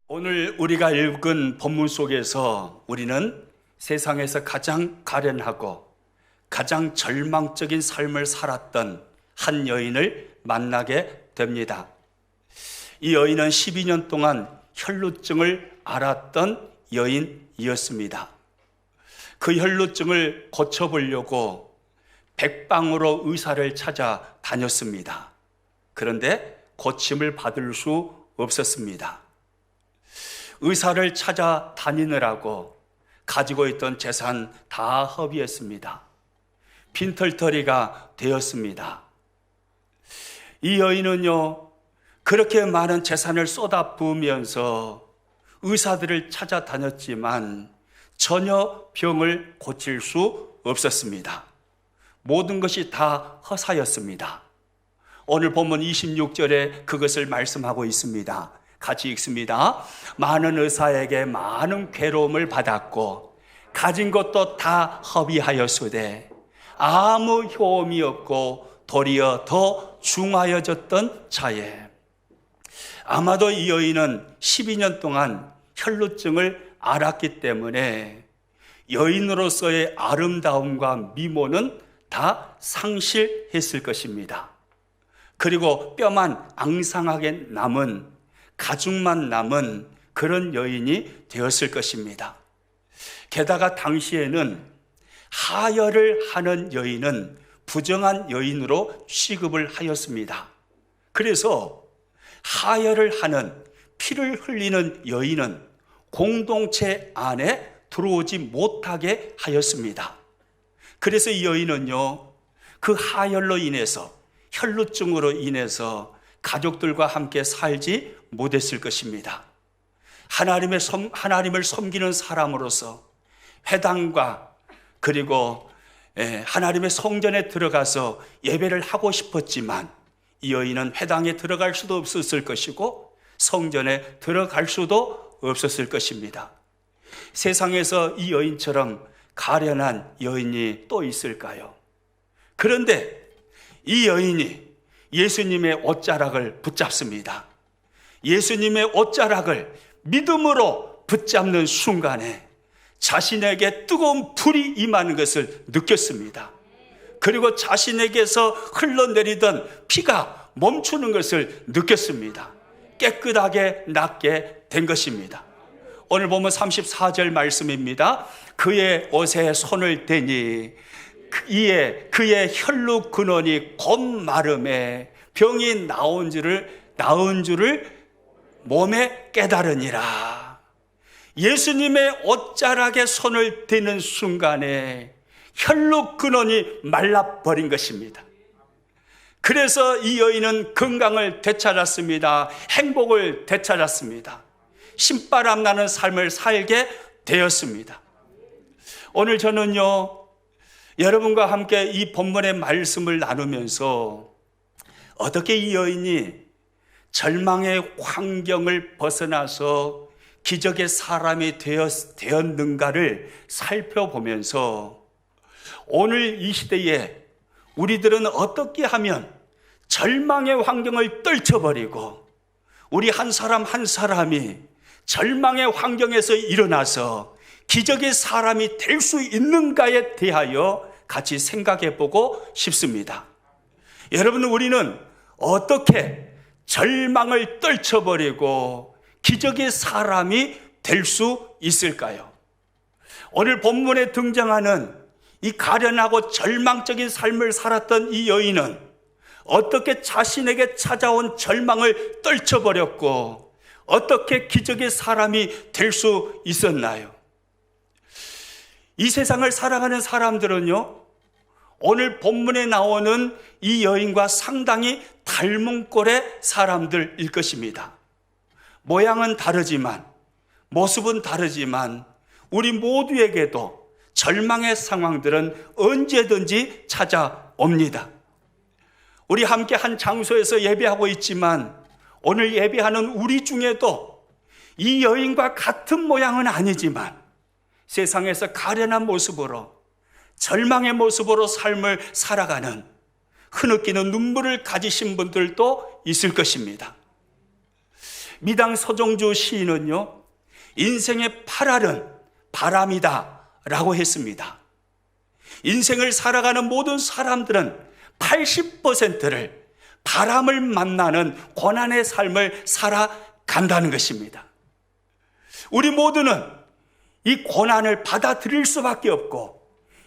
오늘 우리가 읽은 본문 속에서 우리는 세상에서 가장 가련하고 가장 절망적인 삶을 살았던 한 여인을 만나게 됩니다. 이 여인은 12년 동안 혈루증을 앓았던 여인이었습니다. 그 혈루증을 고쳐보려고 백방으로 의사를 찾아 다녔습니다. 그런데 고침을 받을 수 없었습니다. 의사를 찾아 다니느라고 가지고 있던 재산 다 허비했습니다. 빈털터리가 되었습니다. 이 여인은요, 그렇게 많은 재산을 쏟아부으면서 의사들을 찾아다녔지만 전혀 병을 고칠 수 없었습니다. 모든 것이 다 허사였습니다. 오늘 본문 26절에 그것을 말씀하고 있습니다. 같이 읽습니다. 많은 의사에게 많은 괴로움을 받았고 가진 것도 다 허비하였으되 아무 효험이 없고 도리어 더 중하여졌던 차에, 아마도 이 여인은 12년 동안 혈루증을 앓았기 때문에 여인으로서의 아름다움과 미모는 다 상실했을 것입니다. 그리고 뼈만 앙상하게 남은, 가죽만 남은 그런 여인이 되었을 것입니다. 게다가 당시에는 하혈을 하는 여인은 부정한 여인으로 취급을 하였습니다. 그래서 하혈을 하는, 피를 흘리는 여인은 공동체 안에 들어오지 못하게 하였습니다. 그래서 이 여인은요, 그 하혈로 인해서, 혈루증으로 인해서 가족들과 함께 살지 못했을 것입니다. 하나님을 섬기는 사람으로서 회당과 그리고 하나님의 성전에 들어가서 예배를 하고 싶었지만 이 여인은 회당에 들어갈 수도 없었을 것이고 성전에 들어갈 수도 없었을 것입니다. 세상에서 이 여인처럼 가련한 여인이 또 있을까요? 그런데 이 여인이 예수님의 옷자락을 붙잡습니다. 예수님의 옷자락을 믿음으로 붙잡는 순간에 자신에게 뜨거운 불이 임하는 것을 느꼈습니다. 그리고 자신에게서 흘러내리던 피가 멈추는 것을 느꼈습니다. 깨끗하게 낫게 된 것입니다. 오늘 보면 34절 말씀입니다. 그의 옷에 손을 대니 이에 그의 혈루 근원이 곧 마름에 병이 나은 줄을 몸에 깨달으니라. 예수님의 옷자락에 손을 대는 순간에 혈루 근원이 말라버린 것입니다. 그래서 이 여인은 건강을 되찾았습니다. 행복을 되찾았습니다. 신바람 나는 삶을 살게 되었습니다. 오늘 저는요, 여러분과 함께 이 본문의 말씀을 나누면서 어떻게 이 여인이 절망의 환경을 벗어나서 기적의 사람이 되었는가를 살펴보면서 오늘 이 시대에 우리들은 어떻게 하면 절망의 환경을 떨쳐버리고 우리 한 사람 한 사람이 절망의 환경에서 일어나서 기적의 사람이 될 수 있는가에 대하여 같이 생각해 보고 싶습니다. 여러분, 우리는 어떻게 절망을 떨쳐버리고 기적의 사람이 될 수 있을까요? 오늘 본문에 등장하는 이 가련하고 절망적인 삶을 살았던 이 여인은 어떻게 자신에게 찾아온 절망을 떨쳐버렸고 어떻게 기적의 사람이 될 수 있었나요? 이 세상을 살아가는 사람들은요, 오늘 본문에 나오는 이 여인과 상당히 닮은 꼴의 사람들일 것입니다. 모양은 다르지만, 모습은 다르지만 우리 모두에게도 절망의 상황들은 언제든지 찾아옵니다. 우리 함께 한 장소에서 예배하고 있지만 오늘 예배하는 우리 중에도 이 여인과 같은 모양은 아니지만 세상에서 가련한 모습으로, 절망의 모습으로 삶을 살아가는 흐느끼는 눈물을 가지신 분들도 있을 것입니다. 미당 서정주 시인은요, 인생의 8알은 바람이다 라고 했습니다. 인생을 살아가는 모든 사람들은 80%를 바람을 만나는 고난의 삶을 살아간다는 것입니다. 우리 모두는 이 고난을 받아들일 수밖에 없고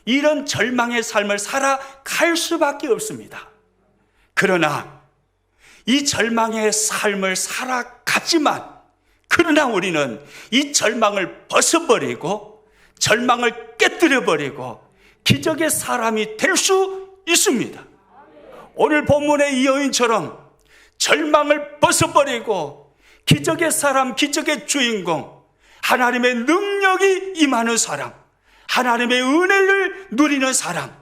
이런 절망의 삶을 살아갈 수밖에 없습니다. 그러나 이 절망의 삶을 살아갔지만, 그러나 우리는 이 절망을 벗어버리고 절망을 깨뜨려버리고 기적의 사람이 될 수 있습니다. 오늘 본문의 이 여인처럼 절망을 벗어버리고 기적의 사람, 기적의 주인공, 하나님의 능력이 임하는 사람, 하나님의 은혜를 누리는 사람,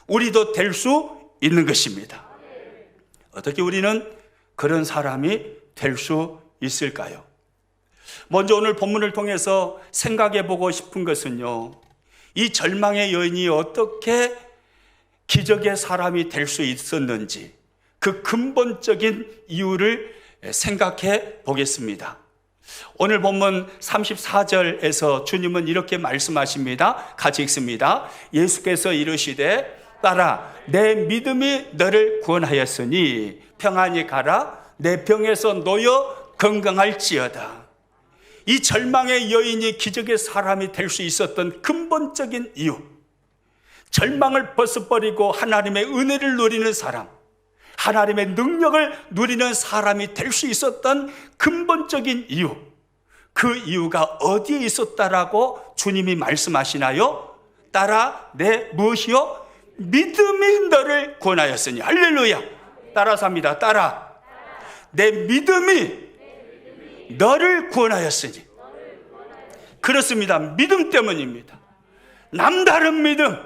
우리도 될 수 있는 것입니다. 어떻게 우리는 그런 사람이 될 수 있을까요? 먼저 오늘 본문을 통해서 생각해 보고 싶은 것은요, 이 절망의 여인이 어떻게 기적의 사람이 될 수 있었는지 그 근본적인 이유를 생각해 보겠습니다. 오늘 본문 34절에서 주님은 이렇게 말씀하십니다. 같이 읽습니다. 예수께서 이르시되 따라 내 믿음이 너를 구원하였으니 평안히 가라, 내 병에서 놓여 건강할지어다. 이 절망의 여인이 기적의 사람이 될 수 있었던 근본적인 이유, 절망을 벗어버리고 하나님의 은혜를 누리는 사람, 하나님의 능력을 누리는 사람이 될 수 있었던 근본적인 이유, 그 이유가 어디에 있었다라고 주님이 말씀하시나요? 따라 내 무엇이요? 믿음이 너를 구원하였으니. 할렐루야. 따라서 합니다. 따라 내 믿음이 너를 구원하였으니. 그렇습니다. 믿음 때문입니다. 남다른 믿음,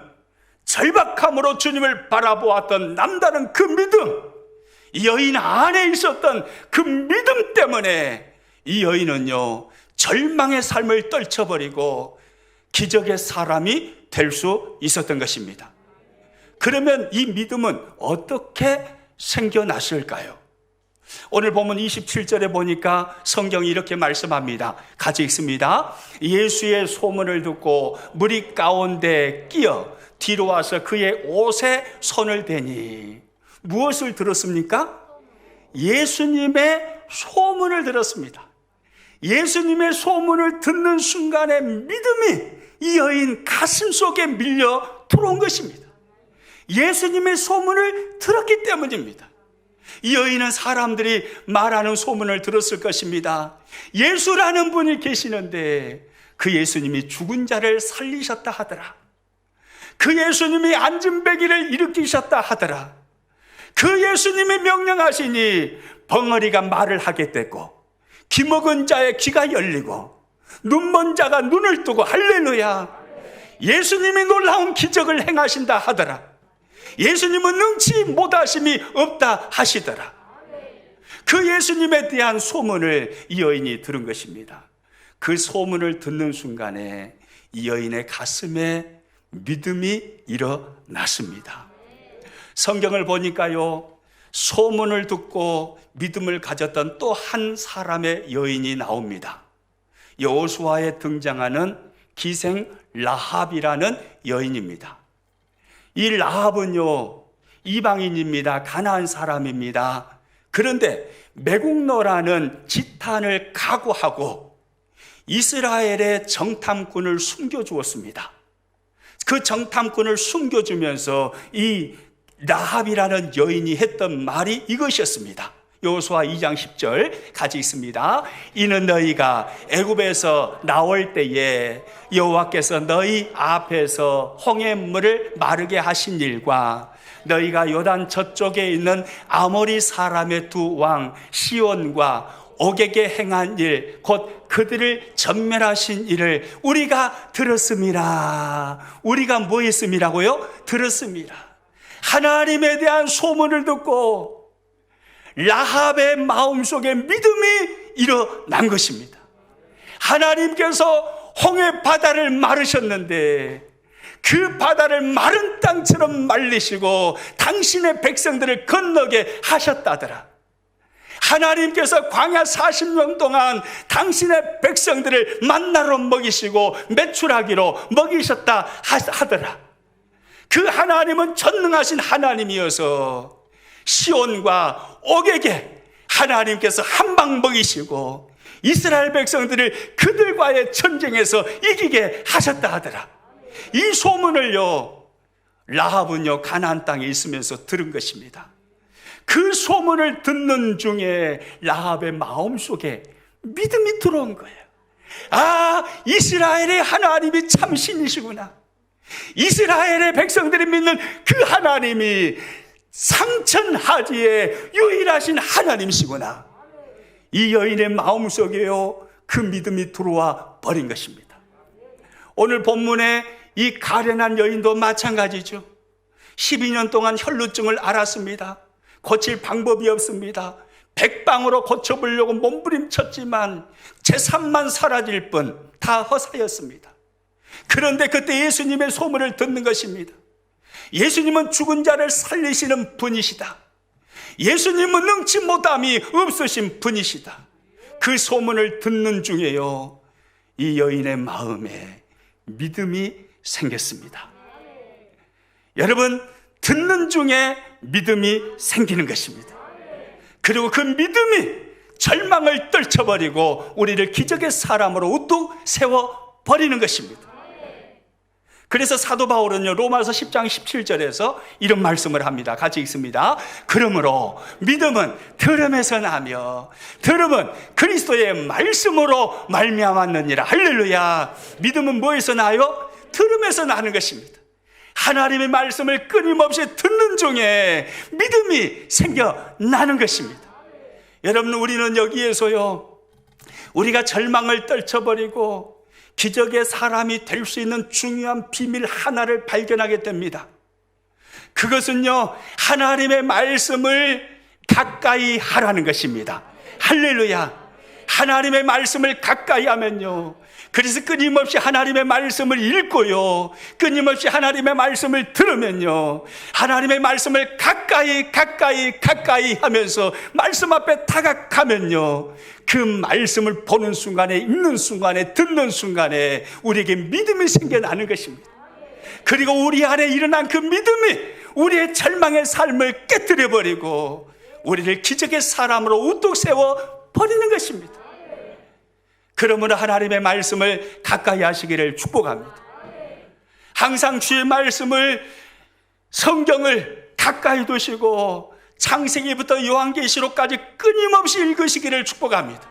절박함으로 주님을 바라보았던 남다른 그 믿음, 이 여인 안에 있었던 그 믿음 때문에 이 여인은요, 절망의 삶을 떨쳐버리고 기적의 사람이 될 수 있었던 것입니다. 그러면 이 믿음은 어떻게 생겨났을까요? 오늘 보면 27절에 보니까 성경이 이렇게 말씀합니다. 같이 읽습니다. 예수의 소문을 듣고 무리 가운데 끼어 뒤로 와서 그의 옷에 손을 대니. 무엇을 들었습니까? 예수님의 소문을 들었습니다. 예수님의 소문을 듣는 순간에 믿음이 이 여인 가슴 속에 밀려 들어온 것입니다. 예수님의 소문을 들었기 때문입니다. 이 여인은 사람들이 말하는 소문을 들었을 것입니다. 예수라는 분이 계시는데 그 예수님이 죽은 자를 살리셨다 하더라. 그 예수님이 앉은배기를 일으키셨다 하더라. 그 예수님이 명령하시니 벙어리가 말을 하게 됐고 귀먹은 자의 귀가 열리고 눈먼 자가 눈을 뜨고. 할렐루야. 예수님이 놀라운 기적을 행하신다 하더라. 예수님은 능치 못하심이 없다 하시더라. 그 예수님에 대한 소문을 이 여인이 들은 것입니다. 그 소문을 듣는 순간에 이 여인의 가슴에 믿음이 일어났습니다. 성경을 보니까요, 소문을 듣고 믿음을 가졌던 또 한 사람의 여인이 나옵니다. 여호수아에 등장하는 기생 라합이라는 여인입니다. 이 라합은요, 이방인입니다. 가나안 사람입니다. 그런데 매국노라는 지탄을 각오하고 이스라엘의 정탐꾼을 숨겨주었습니다. 그 정탐꾼을 숨겨주면서 이 라합이라는 여인이 했던 말이 이것이었습니다. 여호수아 2장 10절 같이 읽습니다. 이는 너희가 애굽에서 나올 때에 여호와께서 너희 앞에서 홍해물을 마르게 하신 일과 너희가 요단 저쪽에 있는 아모리 사람의 두 왕 시온과 옥에게 행한 일, 곧 그들을 전멸하신 일을 우리가 들었습니다. 우리가 뭐 했습니다고요? 들었습니다. 하나님에 대한 소문을 듣고 라합의 마음속에 믿음이 일어난 것입니다. 하나님께서 홍해 바다를 마르셨는데 그 바다를 마른 땅처럼 말리시고 당신의 백성들을 건너게 하셨다더라. 하나님께서 광야 40년 동안 당신의 백성들을 만나로 먹이시고 메추라기로 먹이셨다 하더라. 그 하나님은 전능하신 하나님이어서 시온과 옥에게 하나님께서 한 방 먹이시고 이스라엘 백성들을 그들과의 전쟁에서 이기게 하셨다 하더라. 이 소문을요, 라합은요 가나안 땅에 있으면서 들은 것입니다. 그 소문을 듣는 중에 라합의 마음속에 믿음이 들어온 거예요. 아, 이스라엘의 하나님이 참 신이시구나. 이스라엘의 백성들이 믿는 그 하나님이 상천하지의 유일하신 하나님이시구나. 이 여인의 마음속에요 그 믿음이 들어와 버린 것입니다. 오늘 본문에 이 가련한 여인도 마찬가지죠. 12년 동안 혈루증을 앓았습니다. 고칠 방법이 없습니다. 백방으로 고쳐보려고 몸부림쳤지만 제3만 사라질 뿐 다 허사였습니다. 그런데 그때 예수님의 소문을 듣는 것입니다. 예수님은 죽은 자를 살리시는 분이시다. 예수님은 능치 못함이 없으신 분이시다. 그 소문을 듣는 중에요 이 여인의 마음에 믿음이 생겼습니다. 여러분, 듣는 중에 믿음이 생기는 것입니다. 그리고 그 믿음이 절망을 떨쳐버리고 우리를 기적의 사람으로 우뚝 세워버리는 것입니다. 그래서 사도 바울은요 로마서 10장 17절에서 이런 말씀을 합니다. 같이 읽습니다. 그러므로 믿음은 들음에서 나며 들음은 그리스도의 말씀으로 말미암았느니라. 할렐루야. 믿음은 뭐에서 나요? 들음에서 나는 것입니다. 하나님의 말씀을 끊임없이 듣는 중에 믿음이 생겨나는 것입니다. 여러분, 우리는 여기에서요 우리가 절망을 떨쳐버리고 기적의 사람이 될 수 있는 중요한 비밀 하나를 발견하게 됩니다. 그것은요 하나님의 말씀을 가까이 하라는 것입니다. 할렐루야. 하나님의 말씀을 가까이 하면요, 그래서 끊임없이 하나님의 말씀을 읽고요, 끊임없이 하나님의 말씀을 들으면요, 하나님의 말씀을 가까이 하면서 말씀 앞에 다가가면요, 그 말씀을 보는 순간에, 읽는 순간에, 듣는 순간에 우리에게 믿음이 생겨나는 것입니다. 그리고 우리 안에 일어난 그 믿음이 우리의 절망의 삶을 깨뜨려버리고 우리를 기적의 사람으로 우뚝 세워버리는 것입니다. 그러므로 하나님의 말씀을 가까이 하시기를 축복합니다. 항상 주의 말씀을, 성경을 가까이 두시고 창세기부터 요한계시록까지 끊임없이 읽으시기를 축복합니다.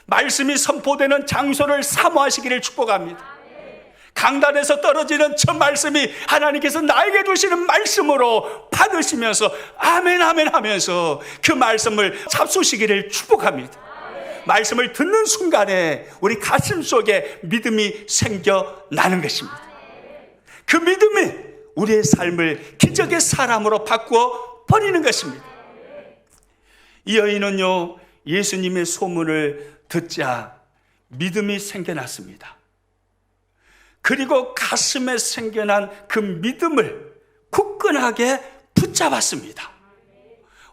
말씀이 선포되는 장소를 사모하시기를 축복합니다. 강단에서 떨어지는 저 말씀이 하나님께서 나에게 주시는 말씀으로 받으시면서 아멘 아멘 하면서 그 말씀을 잡수시기를 축복합니다. 말씀을 듣는 순간에 우리 가슴 속에 믿음이 생겨나는 것입니다. 그 믿음이 우리의 삶을 기적의 사람으로 바꾸어 버리는 것입니다. 이 여인은요 예수님의 소문을 듣자 믿음이 생겨났습니다. 그리고 가슴에 생겨난 그 믿음을 굳건하게 붙잡았습니다.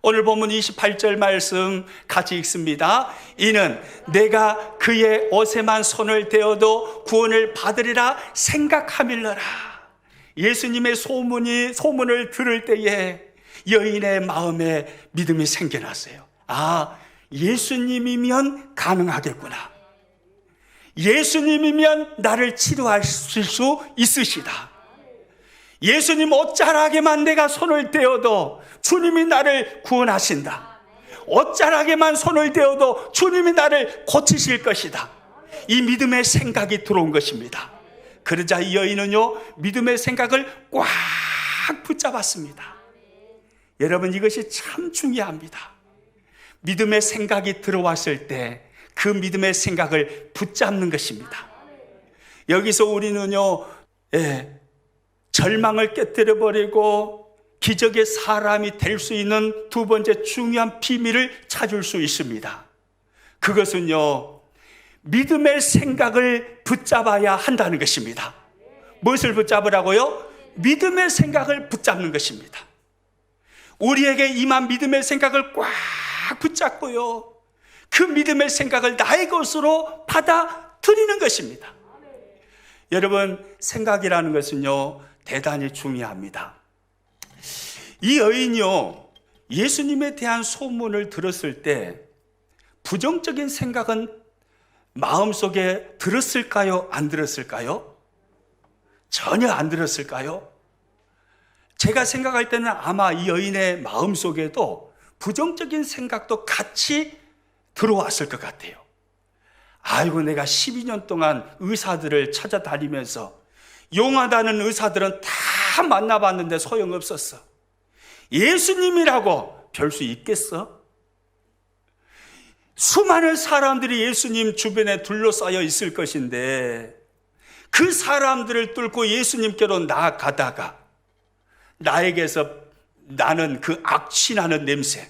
오늘 본문 28절 말씀 같이 읽습니다. 이는 내가 그의 옷에만 손을 대어도 구원을 받으리라 생각함일러라. 예수님의 소문을 들을 때에 여인의 마음에 믿음이 생겨났어요. 아, 예수님이면 가능하겠구나. 예수님이면 나를 치료하실 수 있으시다. 예수님 옷자락에만 내가 손을 대어도 주님이 나를 구원하신다. 옷자락에만 손을 대어도 주님이 나를 고치실 것이다. 이 믿음의 생각이 들어온 것입니다. 그러자 이 여인은요 믿음의 생각을 꽉 붙잡았습니다. 여러분, 이것이 참 중요합니다. 믿음의 생각이 들어왔을 때 그 믿음의 생각을 붙잡는 것입니다. 여기서 우리는요 절망을 깨뜨려버리고 기적의 사람이 될 수 있는 두 번째 중요한 비밀을 찾을 수 있습니다. 그것은요 믿음의 생각을 붙잡아야 한다는 것입니다. 무엇을 붙잡으라고요? 믿음의 생각을 붙잡는 것입니다. 우리에게 임한 믿음의 생각을 꽉 꽉 붙잡고요, 그 믿음의 생각을 나의 것으로 받아들이는 것입니다. 여러분, 생각이라는 것은요, 대단히 중요합니다. 이 여인이요, 예수님에 대한 소문을 들었을 때 부정적인 생각은 마음속에 들었을까요? 안 들었을까요? 전혀 안 들었을까요? 제가 생각할 때는 아마 이 여인의 마음속에도 부정적인 생각도 같이 들어왔을 것 같아요. 아이고, 내가 12년 동안 의사들을 찾아다니면서 용하다는 의사들은 다 만나봤는데 소용없었어. 예수님이라고 별 수 있겠어? 수많은 사람들이 예수님 주변에 둘러싸여 있을 것인데 그 사람들을 뚫고 예수님께로 나아가다가 나에게서 나는 그 악취나는 냄새,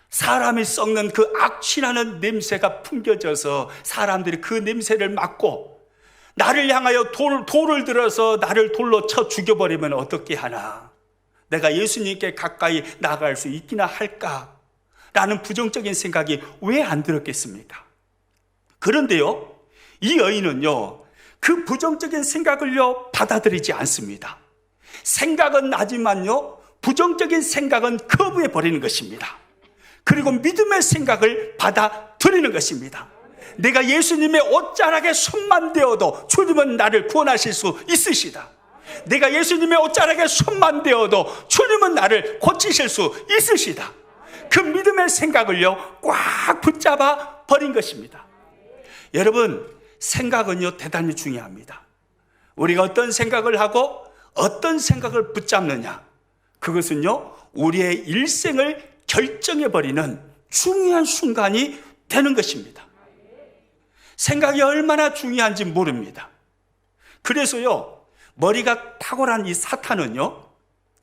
사람이 썩는 그 악취나는 냄새가 풍겨져서 사람들이 그 냄새를 맡고 나를 향하여 돌을 들어서 나를 돌로 쳐 죽여버리면 어떻게 하나? 내가 예수님께 가까이 나아갈 수 있기나 할까? 라는 부정적인 생각이 왜 안 들었겠습니까? 그런데요, 이 여인은요, 그 부정적인 생각을요, 받아들이지 않습니다. 생각은 나지만요, 부정적인 생각은 거부해 버리는 것입니다. 그리고 믿음의 생각을 받아들이는 것입니다. 내가 예수님의 옷자락에 손만 대어도 주님은 나를 구원하실 수 있으시다. 내가 예수님의 옷자락에 손만 대어도 주님은 나를 고치실 수 있으시다. 그 믿음의 생각을요, 꽉 붙잡아 버린 것입니다. 여러분, 생각은요, 대단히 중요합니다. 우리가 어떤 생각을 하고 어떤 생각을 붙잡느냐, 그것은요, 우리의 일생을 결정해버리는 중요한 순간이 되는 것입니다. 생각이 얼마나 중요한지 모릅니다. 그래서요, 머리가 탁월한 이 사탄은요,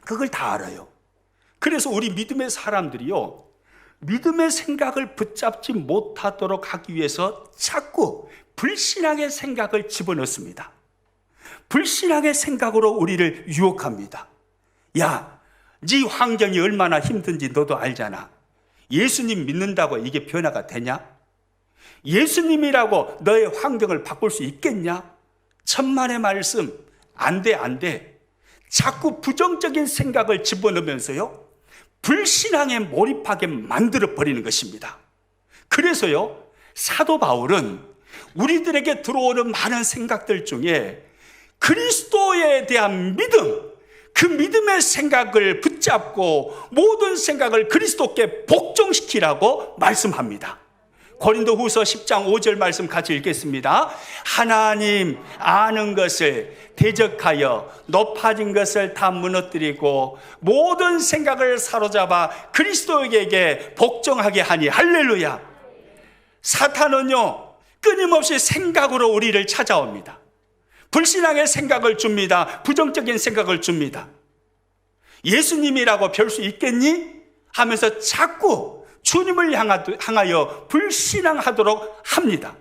그걸 다 알아요. 그래서 우리 믿음의 사람들이요, 믿음의 생각을 붙잡지 못하도록 하기 위해서 자꾸 불신앙의 생각을 집어넣습니다. 불신앙의 생각으로 우리를 유혹합니다. 야, 네 환경이 얼마나 힘든지 너도 알잖아. 예수님 믿는다고 이게 변화가 되냐? 예수님이라고 너의 환경을 바꿀 수 있겠냐? 천만의 말씀, 안 돼, 안 돼. 자꾸 부정적인 생각을 집어넣으면서요, 불신앙에 몰입하게 만들어버리는 것입니다. 그래서요, 사도 바울은 우리들에게 들어오는 많은 생각들 중에 그리스도에 대한 믿음, 그 믿음의 생각을 붙잡고 모든 생각을 그리스도께 복종시키라고 말씀합니다. 고린도후서 10장 5절 말씀 같이 읽겠습니다. 하나님 아는 것을 대적하여 높아진 것을 다 무너뜨리고 모든 생각을 사로잡아 그리스도에게 복종하게 하니 할렐루야. 사탄은요, 끊임없이 생각으로 우리를 찾아옵니다. 불신앙의 생각을 줍니다. 부정적인 생각을 줍니다. 예수님이라고 별 수 있겠니? 하면서 자꾸 주님을 향하여 불신앙하도록 합니다.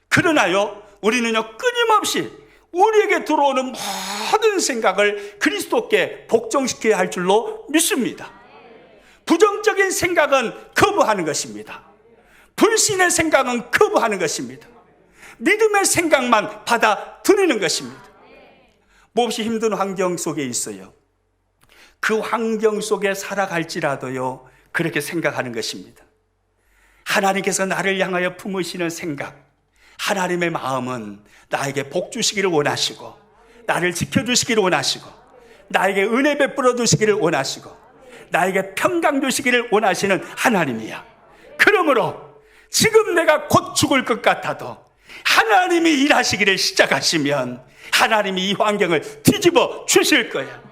그러나요, 우리는요, 끊임없이 우리에게 들어오는 모든 생각을 그리스도께 복종시켜야 할 줄로 믿습니다. 부정적인 생각은 거부하는 것입니다. 불신의 생각은 거부하는 것입니다. 믿음의 생각만 받아들이는 것입니다. 몹시 힘든 환경 속에 있어요. 그 환경 속에 살아갈지라도요, 그렇게 생각하는 것입니다. 하나님께서 나를 향하여 품으시는 생각, 하나님의 마음은 나에게 복 주시기를 원하시고, 나를 지켜주시기를 원하시고, 나에게 은혜 베풀어 주시기를 원하시고, 나에게 평강 주시기를 원하시는 하나님이야. 그러므로 지금 내가 곧 죽을 것 같아도 하나님이 일하시기를 시작하시면 하나님이 이 환경을 뒤집어 주실 거야.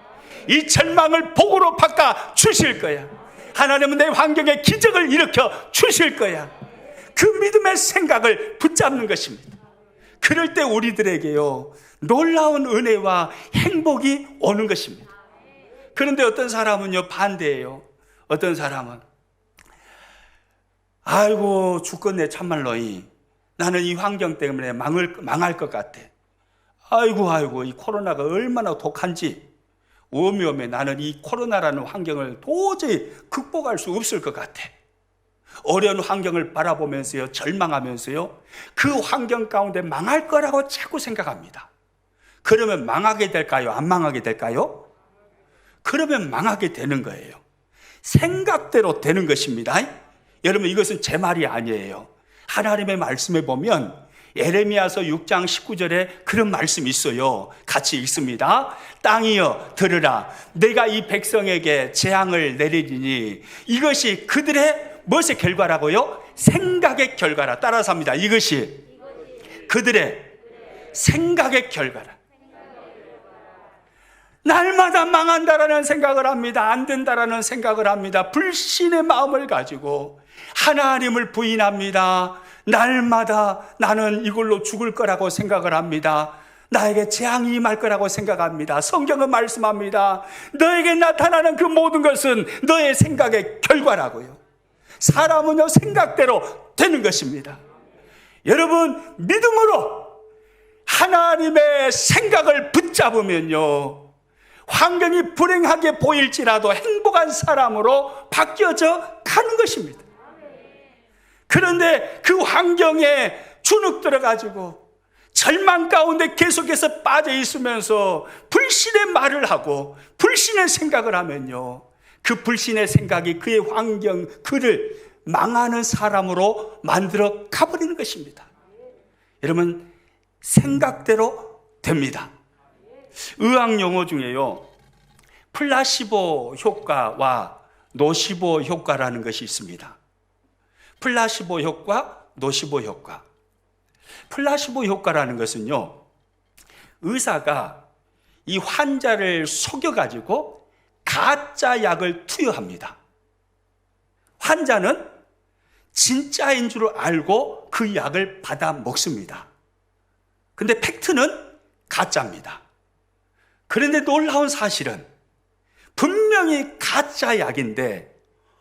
이 절망을 복으로 바꿔 주실 거야. 하나님은 내 환경에 기적을 일으켜 주실 거야. 그 믿음의 생각을 붙잡는 것입니다. 그럴 때 우리들에게요, 놀라운 은혜와 행복이 오는 것입니다. 그런데 어떤 사람은요, 반대예요. 어떤 사람은 아이고 죽겠네 참말로, 나는 이 환경 때문에 망할 것 같아. 아이고 이 코로나가 얼마나 독한지, 오메 나는 이 코로나라는 환경을 도저히 극복할 수 없을 것 같아. 어려운 환경을 바라보면서요, 절망하면서요, 그 환경 가운데 망할 거라고 자꾸 생각합니다. 그러면 망하게 될까요? 안 망하게 될까요? 그러면 망하게 되는 거예요. 생각대로 되는 것입니다. 여러분, 이것은 제 말이 아니에요. 하나님의 말씀에 보면 예레미야서 6장 19절에 그런 말씀이 있어요. 같이 읽습니다. 땅이여 들으라, 내가 이 백성에게 재앙을 내리리니 이것이 그들의 무엇의 결과라고요? 생각의 결과라. 따라서 합니다. 이것이 그들의 생각의 결과라. 날마다 망한다라는 생각을 합니다. 안 된다라는 생각을 합니다. 불신의 마음을 가지고 하나님을 부인합니다. 날마다 나는 이걸로 죽을 거라고 생각을 합니다. 나에게 재앙이 임할 거라고 생각합니다. 성경은 말씀합니다. 너에게 나타나는 그 모든 것은 너의 생각의 결과라고요. 사람은요, 생각대로 되는 것입니다. 여러분, 믿음으로 하나님의 생각을 붙잡으면요, 환경이 불행하게 보일지라도 행복한 사람으로 바뀌어져 가는 것입니다. 그런데 그 환경에 주눅 들어가지고 절망 가운데 계속해서 빠져 있으면서 불신의 말을 하고 불신의 생각을 하면요, 그 불신의 생각이 그의 환경, 그를 망하는 사람으로 만들어 가버리는 것입니다. 여러분, 생각대로 됩니다. 의학 용어 중에요, 플라시보 효과와 노시보 효과라는 것이 있습니다. 플라시보 효과, 노시보 효과. 플라시보 효과라는 것은요, 의사가 이 환자를 속여가지고 가짜 약을 투여합니다. 환자는 진짜인 줄 알고 그 약을 받아 먹습니다. 근데 팩트는 가짜입니다. 그런데 놀라운 사실은 분명히 가짜 약인데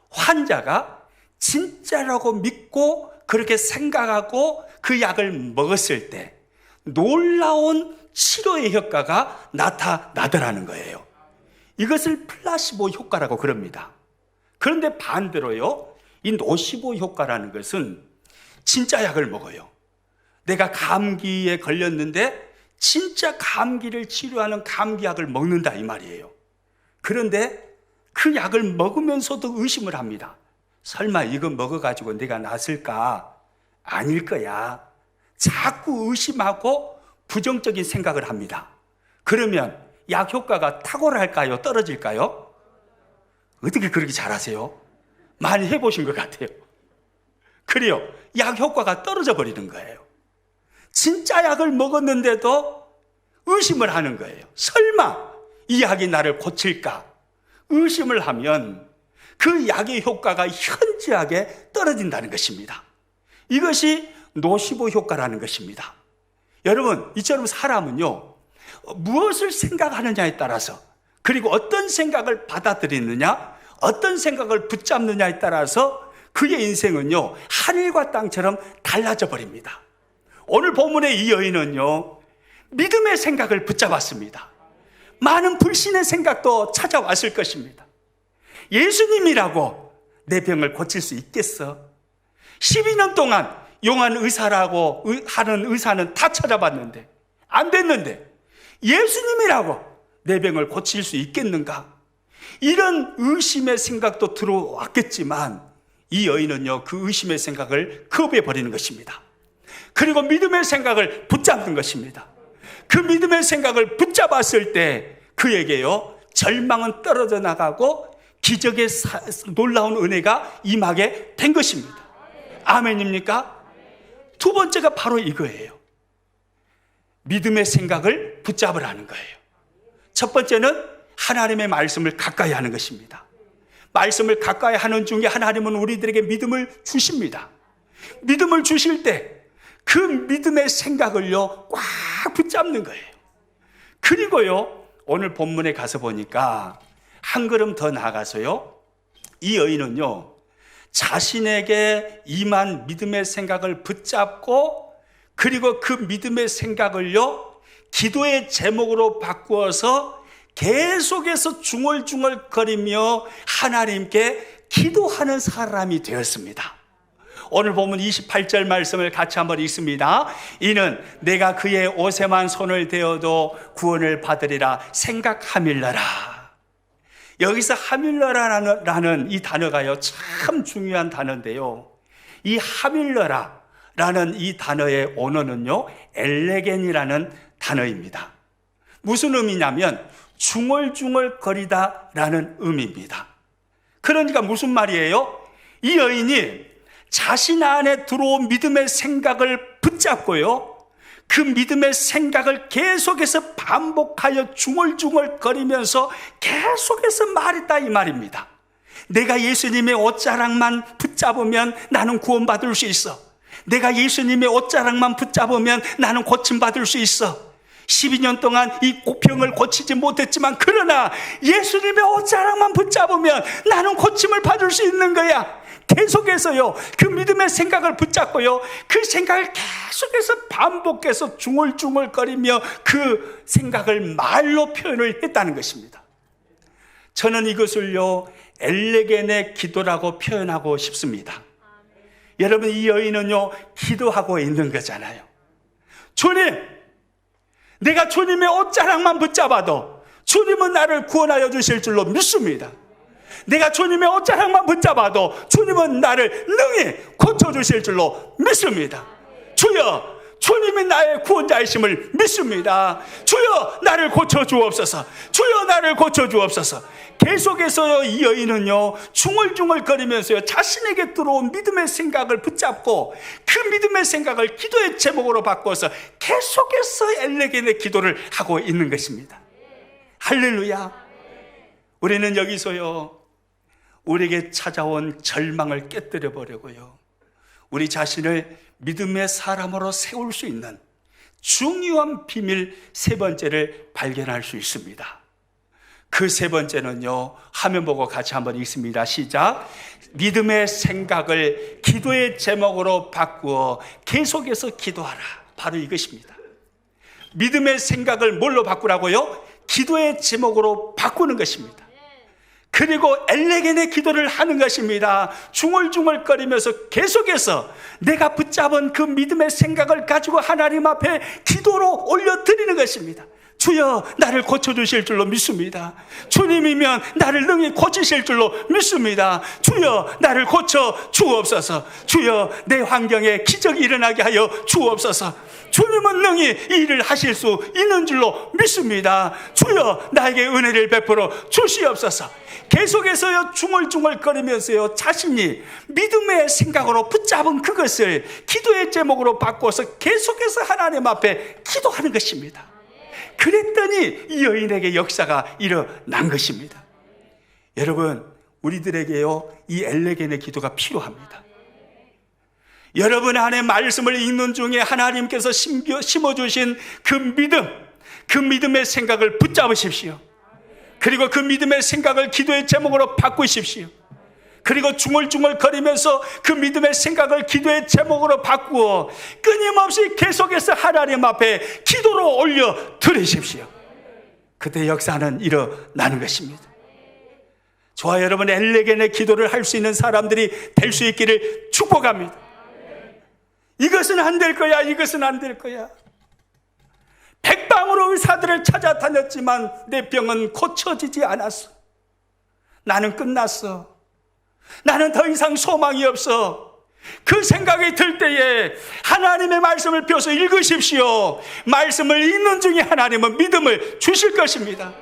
환자가 진짜라고 믿고 그렇게 생각하고 그 약을 먹었을 때 놀라운 치료의 효과가 나타나더라는 거예요. 이것을 플라시보 효과라고 그럽니다. 그런데 반대로요, 이 노시보 효과라는 것은 진짜 약을 먹어요. 내가 감기에 걸렸는데 진짜 감기를 치료하는 감기약을 먹는다 이 말이에요. 그런데 그 약을 먹으면서도 의심을 합니다. 설마 이거 먹어가지고 내가 낫을까? 아닐 거야. 자꾸 의심하고 부정적인 생각을 합니다. 그러면 약 효과가 탁월할까요? 떨어질까요? 어떻게 그렇게 잘하세요? 많이 해보신 것 같아요. 그래요. 약 효과가 떨어져 버리는 거예요. 진짜 약을 먹었는데도 의심을 하는 거예요. 설마 이 약이 나를 고칠까? 의심을 하면 그 약의 효과가 현저하게 떨어진다는 것입니다. 이것이 노시보 효과라는 것입니다. 여러분, 이처럼 사람은요, 무엇을 생각하느냐에 따라서, 그리고 어떤 생각을 받아들이느냐, 어떤 생각을 붙잡느냐에 따라서 그의 인생은요, 하늘과 땅처럼 달라져 버립니다. 오늘 본문의 이 여인은요, 믿음의 생각을 붙잡았습니다. 많은 불신의 생각도 찾아왔을 것입니다. 예수님이라고 내 병을 고칠 수 있겠어? 12년 동안 용한 의사라고 하는 의사는 다 찾아봤는데 안 됐는데 예수님이라고 내 병을 고칠 수 있겠는가? 이런 의심의 생각도 들어왔겠지만 이 여인은요, 그 의심의 생각을 거부해버리는 것입니다. 그리고 믿음의 생각을 붙잡는 것입니다. 그 믿음의 생각을 붙잡았을 때 그에게요, 절망은 떨어져 나가고 기적의 놀라운 은혜가 임하게 된 것입니다. 아멘입니까? 두 번째가 바로 이거예요. 믿음의 생각을 붙잡으라는 거예요. 첫 번째는 하나님의 말씀을 가까이 하는 것입니다. 말씀을 가까이 하는 중에 하나님은 우리들에게 믿음을 주십니다. 믿음을 주실 때 그 믿음의 생각을요, 꽉 붙잡는 거예요. 그리고요, 오늘 본문에 가서 보니까 한 걸음 더 나아가서요, 이 여인은요, 자신에게 임한 믿음의 생각을 붙잡고 그리고 그 믿음의 생각을요, 기도의 제목으로 바꾸어서 계속해서 중얼중얼거리며 하나님께 기도하는 사람이 되었습니다. 오늘 보면 28절 말씀을 같이 한번 읽습니다. 이는 내가 그의 옷에만 손을 대어도 구원을 받으리라 생각하밀러라. 여기서 하밀러라는 이 단어가요, 참 중요한 단어인데요. 이 하밀러라라는 이 단어의 원어는요, 엘레겐이라는 단어입니다. 무슨 의미냐면 중얼중얼거리다라는 의미입니다. 그러니까 무슨 말이에요? 이 여인이 자신 안에 들어온 믿음의 생각을 붙잡고요, 그 믿음의 생각을 계속해서 반복하여 중얼중얼거리면서 계속해서 말했다 이 말입니다. 내가 예수님의 옷자락만 붙잡으면 나는 구원받을 수 있어. 내가 예수님의 옷자락만 붙잡으면 나는 고침받을 수 있어. 12년 동안 이 병을 고치지 못했지만 그러나 예수님의 옷자락만 붙잡으면 나는 고침을 받을 수 있는 거야. 계속해서요, 그 믿음의 생각을 붙잡고요, 그 생각을 계속해서 반복해서 중얼중얼거리며 그 생각을 말로 표현을 했다는 것입니다. 저는 이것을요, 엘레겐의 기도라고 표현하고 싶습니다. 여러분, 이 여인은요, 기도하고 있는 거잖아요. 주님, 내가 주님의 옷자락만 붙잡아도 주님은 나를 구원하여 주실 줄로 믿습니다. 내가 주님의 옷자락만 붙잡아도 주님은 나를 능히 고쳐주실 줄로 믿습니다. 주여, 주님이 나의 구원자이심을 믿습니다. 주여, 나를 고쳐주옵소서. 주여, 나를 고쳐주옵소서. 계속해서요, 이 여인은요, 중얼중얼거리면서요, 자신에게 들어온 믿음의 생각을 붙잡고 그 믿음의 생각을 기도의 제목으로 바꿔서 계속해서 엘레겐의 기도를 하고 있는 것입니다. 할렐루야. 우리는 여기서요, 우리에게 찾아온 절망을 깨뜨려 보려고요, 우리 자신을 믿음의 사람으로 세울 수 있는 중요한 비밀 세 번째를 발견할 수 있습니다. 그 세 번째는요, 화면 보고 같이 한번 읽습니다. 시작. 믿음의 생각을 기도의 제목으로 바꾸어 계속해서 기도하라. 바로 이것입니다. 믿음의 생각을 뭘로 바꾸라고요? 기도의 제목으로 바꾸는 것입니다. 그리고 엘레겐의 기도를 하는 것입니다. 중얼중얼거리면서 계속해서 내가 붙잡은 그 믿음의 생각을 가지고 하나님 앞에 기도로 올려드리는 것입니다. 주여, 나를 고쳐주실 줄로 믿습니다. 주님이면 나를 능히 고치실 줄로 믿습니다. 주여, 나를 고쳐 주옵소서. 주여, 내 환경에 기적이 일어나게 하여 주옵소서. 주님은 능히 이 일을 하실 수 있는 줄로 믿습니다. 주여, 나에게 은혜를 베풀어 주시옵소서. 계속해서요, 중얼중얼거리면서요, 자신이 믿음의 생각으로 붙잡은 그것을 기도의 제목으로 바꿔서 계속해서 하나님 앞에 기도하는 것입니다. 그랬더니 이 여인에게 역사가 일어난 것입니다. 여러분, 우리들에게요, 이 엘레겐의 기도가 필요합니다. 여러분 안에 말씀을 읽는 중에 하나님께서 심어주신 그 믿음, 그 믿음의 생각을 붙잡으십시오. 그리고 그 믿음의 생각을 기도의 제목으로 바꾸십시오. 그리고 중얼중얼거리면서 그 믿음의 생각을 기도의 제목으로 바꾸어 끊임없이 계속해서 하나님 앞에 기도로 올려 드리십시오. 그때 역사는 일어나는 것입니다. 저와 여러분, 엘레겐의 기도를 할 수 있는 사람들이 될 수 있기를 축복합니다. 이것은 안 될 거야, 이것은 안 될 거야. 백방으로 의사들을 찾아다녔지만 내 병은 고쳐지지 않았어. 나는 끝났어. 나는 더 이상 소망이 없어. 그 생각이 들 때에 하나님의 말씀을 펴서 읽으십시오. 말씀을 읽는 중에 하나님은 믿음을 주실 것입니다.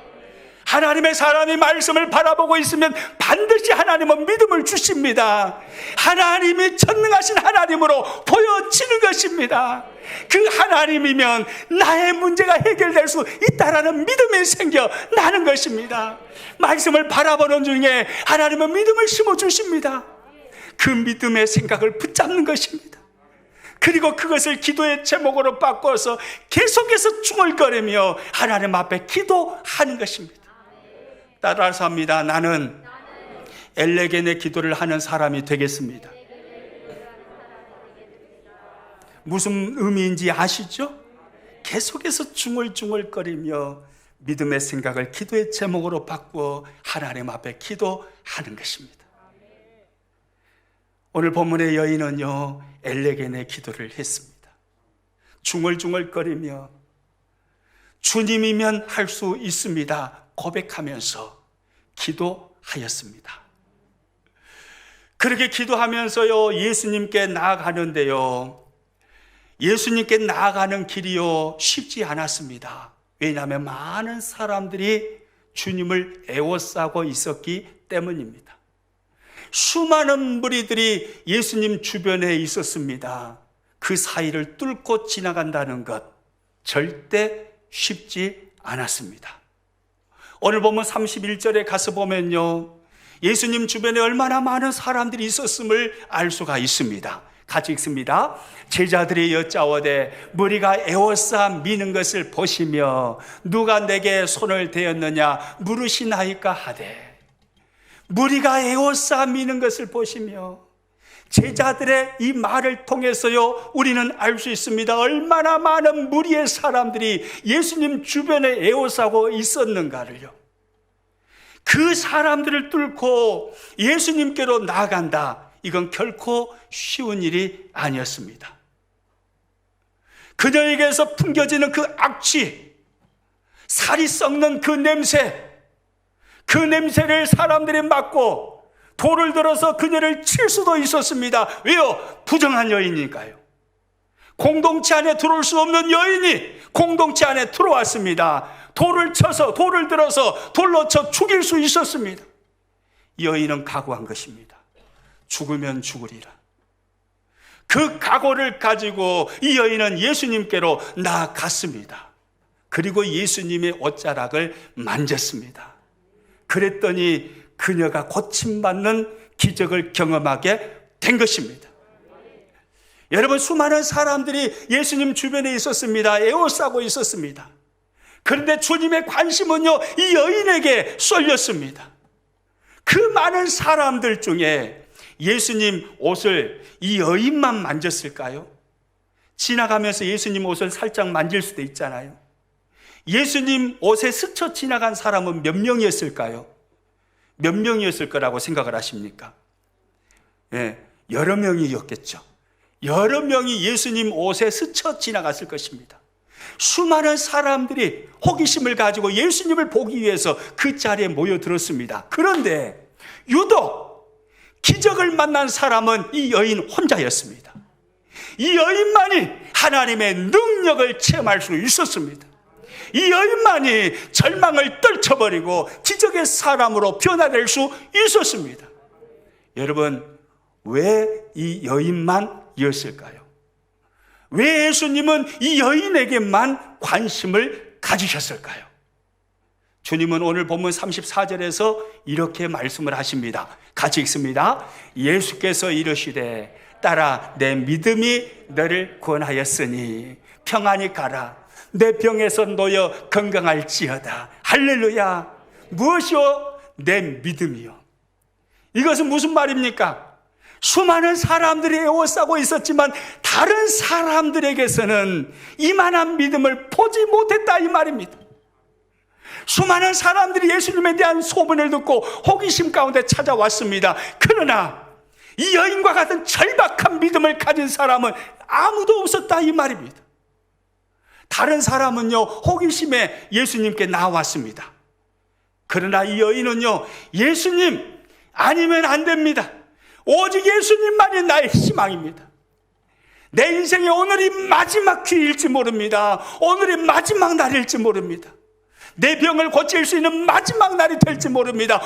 하나님의 사람이 말씀을 바라보고 있으면 반드시 하나님은 믿음을 주십니다. 하나님이 전능하신 하나님으로 보여지는 것입니다. 그 하나님이면 나의 문제가 해결될 수 있다라는 믿음이 생겨나는 것입니다. 말씀을 바라보는 중에 하나님은 믿음을 심어주십니다. 그 믿음의 생각을 붙잡는 것입니다. 그리고 그것을 기도의 제목으로 바꿔서 계속해서 중얼거리며 하나님 앞에 기도하는 것입니다. 따라서 합니다. 나는 엘레겐의 기도를 하는 사람이 되겠습니다. 무슨 의미인지 아시죠? 계속해서 중얼중얼거리며 믿음의 생각을 기도의 제목으로 바꾸어 하나님 앞에 기도하는 것입니다. 오늘 본문의 여인은요, 엘레겐의 기도를 했습니다. 중얼중얼거리며 주님이면 할 수 있습니다 고백하면서 기도하였습니다. 그렇게 기도하면서요, 예수님께 나아가는데요, 예수님께 나아가는 길이요, 쉽지 않았습니다. 왜냐하면 많은 사람들이 주님을 애워싸고 있었기 때문입니다. 수많은 무리들이 예수님 주변에 있었습니다. 그 사이를 뚫고 지나간다는 것 절대 쉽지 않았습니다. 오늘 보면 31절에 가서 보면요, 예수님 주변에 얼마나 많은 사람들이 있었음을 알 수가 있습니다. 같이 읽습니다. 제자들이 여짜오되 무리가 애워싸 미는 것을 보시며 누가 내게 손을 대었느냐 물으시나이까 하되, 무리가 애워싸 미는 것을 보시며, 제자들의 이 말을 통해서요, 우리는 알 수 있습니다. 얼마나 많은 무리의 사람들이 예수님 주변에 애워싸고 있었는가를요. 그 사람들을 뚫고 예수님께로 나아간다, 이건 결코 쉬운 일이 아니었습니다. 그녀에게서 풍겨지는 그 악취, 살이 썩는 그 냄새, 그 냄새를 사람들이 맡고 돌을 들어서 그녀를 칠 수도 있었습니다. 왜요? 부정한 여인이니까요. 공동체 안에 들어올 수 없는 여인이 공동체 안에 들어왔습니다. 돌을 들어서 돌로 쳐 죽일 수 있었습니다. 여인은 각오한 것입니다. 죽으면 죽으리라. 그 각오를 가지고 이 여인은 예수님께로 나아갔습니다. 그리고 예수님의 옷자락을 만졌습니다. 그랬더니 그녀가 고침받는 기적을 경험하게 된 것입니다. 여러분, 수많은 사람들이 예수님 주변에 있었습니다. 에워싸고 있었습니다. 그런데 주님의 관심은요, 이 여인에게 쏠렸습니다. 그 많은 사람들 중에 예수님 옷을 이 여인만 만졌을까요? 지나가면서 예수님 옷을 살짝 만질 수도 있잖아요. 예수님 옷에 스쳐 지나간 사람은 몇 명이었을까요? 몇 명이었을 거라고 생각을 하십니까? 여러 명이었겠죠. 여러 명이 예수님 옷에 스쳐 지나갔을 것입니다. 수많은 사람들이 호기심을 가지고 예수님을 보기 위해서 그 자리에 모여들었습니다. 그런데 유독 기적을 만난 사람은 이 여인 혼자였습니다. 이 여인만이 하나님의 능력을 체험할 수 있었습니다. 이 여인만이 절망을 떨쳐버리고 기적의 사람으로 변화될 수 있었습니다. 여러분, 왜 이 여인만이었을까요? 왜 예수님은 이 여인에게만 관심을 가지셨을까요? 주님은 오늘 본문 34절에서 이렇게 말씀을 하십니다. 같이 읽습니다. 예수께서 이르시되 딸아, 내 믿음이 너를 구원하였으니 평안히 가라. 내 병에서 놓여 건강할지어다. 할렐루야. 무엇이요? 내 믿음이요. 이것은 무슨 말입니까? 수많은 사람들이 애워싸고 있었지만 다른 사람들에게서는 이만한 믿음을 보지 못했다, 이 말입니다. 수많은 사람들이 예수님에 대한 소문을 듣고 호기심 가운데 찾아왔습니다. 그러나 이 여인과 같은 절박한 믿음을 가진 사람은 아무도 없었다, 이 말입니다. 다른 사람은요, 호기심에 예수님께 나왔습니다. 그러나 이 여인은요, 예수님 아니면 안 됩니다. 오직 예수님만이 나의 희망입니다. 내 인생의 오늘이 마지막 기회일지 모릅니다. 오늘이 마지막 날일지 모릅니다. 내 병을 고칠 수 있는 마지막 날이 될지 모릅니다.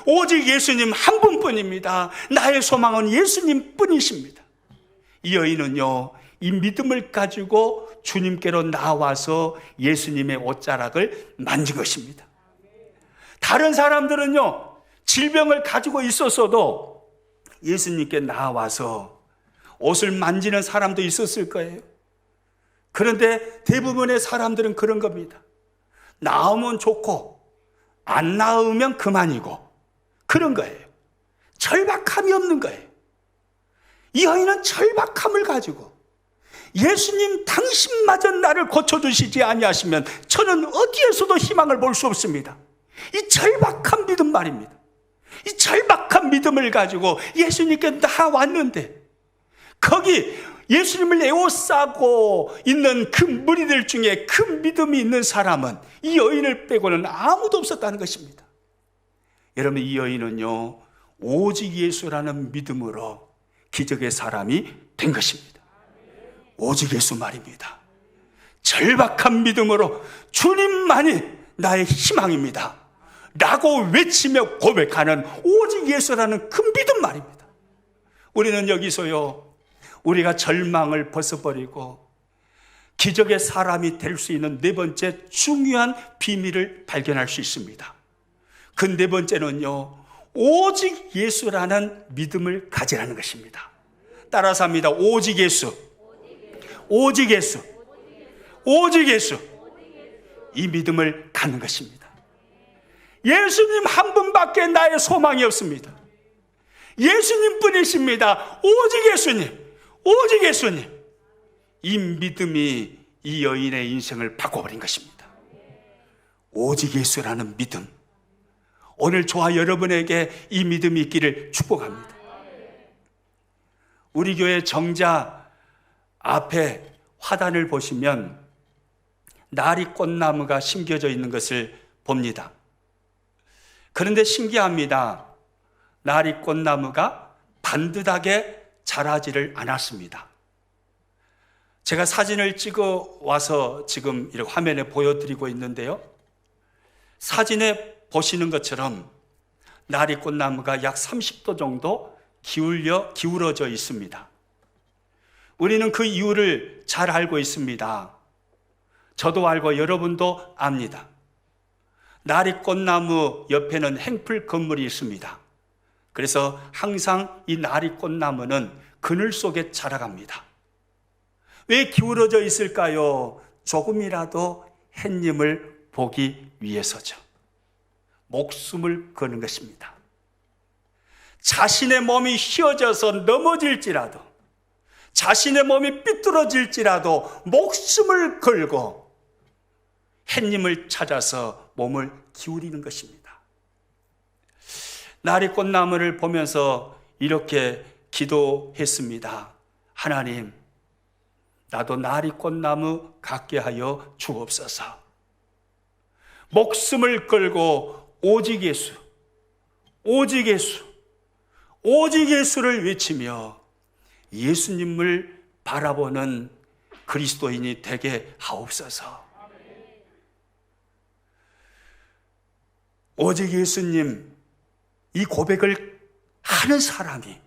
오직 예수님 한 분뿐입니다. 나의 소망은 예수님 뿐이십니다. 이 여인은요, 이 믿음을 가지고 주님께로 나와서 예수님의 옷자락을 만진 것입니다. 다른 사람들은요, 질병을 가지고 있었어도 예수님께 나와서 옷을 만지는 사람도 있었을 거예요. 그런데 대부분의 사람들은 그런 겁니다. 나으면 좋고 안 나으면 그만이고 그런 거예요. 절박함이 없는 거예요. 이 여인은 절박함을 가지고 예수님 당신마저 나를 고쳐주시지 아니하시면 저는 어디에서도 희망을 볼 수 없습니다. 이 절박한 믿음 말입니다. 이 절박한 믿음을 가지고 예수님께 나왔는데, 거기 예수님을 에워싸고 있는 그 무리들 중에 그 믿음이 있는 사람은 이 여인을 빼고는 아무도 없었다는 것입니다. 여러분, 이 여인은요, 오직 예수라는 믿음으로 기적의 사람이 된 것입니다. 오직 예수 말입니다. 절박한 믿음으로 주님만이 나의 희망입니다 라고 외치며 고백하는 오직 예수라는 그 믿음 말입니다. 우리는 여기서요, 우리가 절망을 벗어버리고 기적의 사람이 될 수 있는 네 번째 중요한 비밀을 발견할 수 있습니다. 그 네 번째는요, 오직 예수라는 믿음을 가지라는 것입니다. 따라서 합니다. 오직 예수, 오직 예수, 오직 예수. 이 믿음을 갖는 것입니다. 예수님 한 분밖에 나의 소망이 없습니다. 예수님 뿐이십니다. 오직 예수님, 오직 예수님. 이 믿음이 이 여인의 인생을 바꿔버린 것입니다. 오직 예수라는 믿음. 오늘 저와 여러분에게 이 믿음이 있기를 축복합니다. 우리 교회 정자 앞에 화단을 보시면 나리꽃나무가 심겨져 있는 것을 봅니다. 그런데 신기합니다. 나리꽃나무가 반듯하게 자라지를 않았습니다. 제가 사진을 찍어 와서 지금 이렇게 화면에 보여드리고 있는데요, 사진에 보시는 것처럼 나리꽃나무가 약 30도 정도 기울어져 있습니다. 우리는 그 이유를 잘 알고 있습니다. 저도 알고 여러분도 압니다. 나리꽃나무 옆에는 행풀 건물이 있습니다. 그래서 항상 이 나리꽃나무는 그늘 속에 자라갑니다. 왜 기울어져 있을까요? 조금이라도 햇님을 보기 위해서죠. 목숨을 거는 것입니다. 자신의 몸이 휘어져서 넘어질지라도, 자신의 몸이 삐뚤어질지라도 목숨을 걸고 햇님을 찾아서 몸을 기울이는 것입니다. 나리꽃나무를 보면서 이렇게 기도했습니다. 하나님, 나도 나리꽃나무 같게 하여 주옵소서. 목숨을 걸고 오직 예수, 오직 예수, 오직 예수를 외치며 예수님을 바라보는 그리스도인이 되게 하옵소서. 오직 예수님, 이 고백을 하는 사람이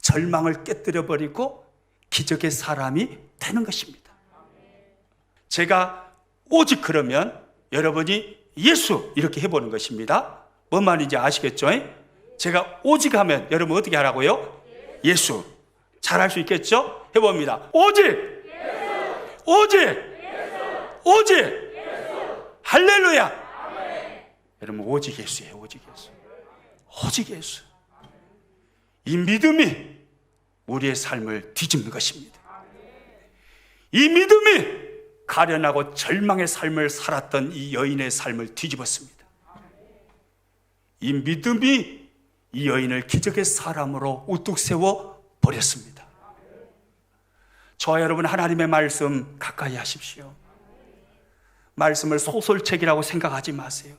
절망을 깨뜨려버리고 기적의 사람이 되는 것입니다. 제가 오직 그러면 여러분이 예수 이렇게 해보는 것입니다. 뭔 말인지 아시겠죠? 제가 오직 하면 여러분 어떻게 하라고요? 예수. 잘할 수 있겠죠? 해봅니다. 오직! 예수. 오직! 예수. 오직! 예수. 할렐루야! 아멘. 여러분 오직 예수예요. 오직 예수. 오직 예수. 이 믿음이 우리의 삶을 뒤집는 것입니다. 이 믿음이 가련하고 절망의 삶을 살았던 이 여인의 삶을 뒤집었습니다. 이 믿음이 이 여인을 기적의 사람으로 우뚝 세워 버렸습니다. 저와 여러분, 하나님의 말씀 가까이 하십시오. 말씀을 소설책이라고 생각하지 마세요.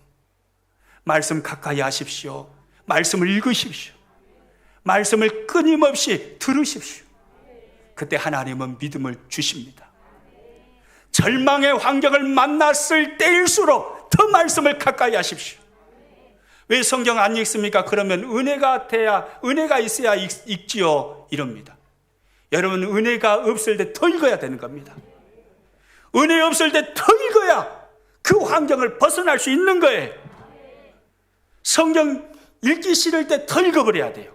말씀 가까이 하십시오. 말씀을 읽으십시오. 말씀을 끊임없이 들으십시오. 그때 하나님은 믿음을 주십니다. 절망의 환경을 만났을 때일수록 더 말씀을 가까이 하십시오. 왜 성경 안 읽습니까? 그러면 은혜가 있어야 읽지요 이럽니다. 여러분, 은혜가 없을 때 더 읽어야 되는 겁니다. 은혜 없을 때 더 읽어야 그 환경을 벗어날 수 있는 거예요. 성경 읽기 싫을 때 더 읽어버려야 돼요.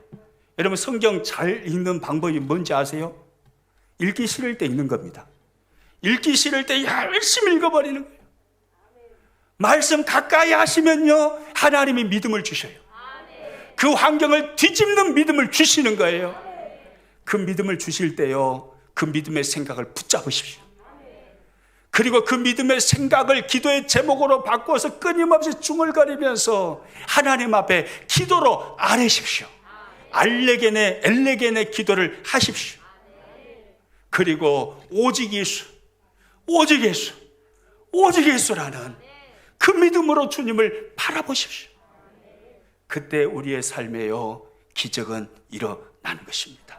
여러분, 성경 잘 읽는 방법이 뭔지 아세요? 읽기 싫을 때 읽는 겁니다. 읽기 싫을 때 열심히 읽어버리는 거예요. 말씀 가까이 하시면요, 하나님이 믿음을 주셔요. 그 환경을 뒤집는 믿음을 주시는 거예요. 그 믿음을 주실 때요, 그 믿음의 생각을 붙잡으십시오. 그 그리고 그 믿음의 생각을 기도의 제목으로 바꾸어서 끊임없이 중얼거리면서 하나님 앞에 기도로 아뢰십시오. 엘레겐의 기도를 하십시오. 그리고 오직 예수, 오직 예수, 오직 예수라는 그 믿음으로 주님을 바라보십시오. 그때 우리의 삶에요 기적은 일어나는 것입니다.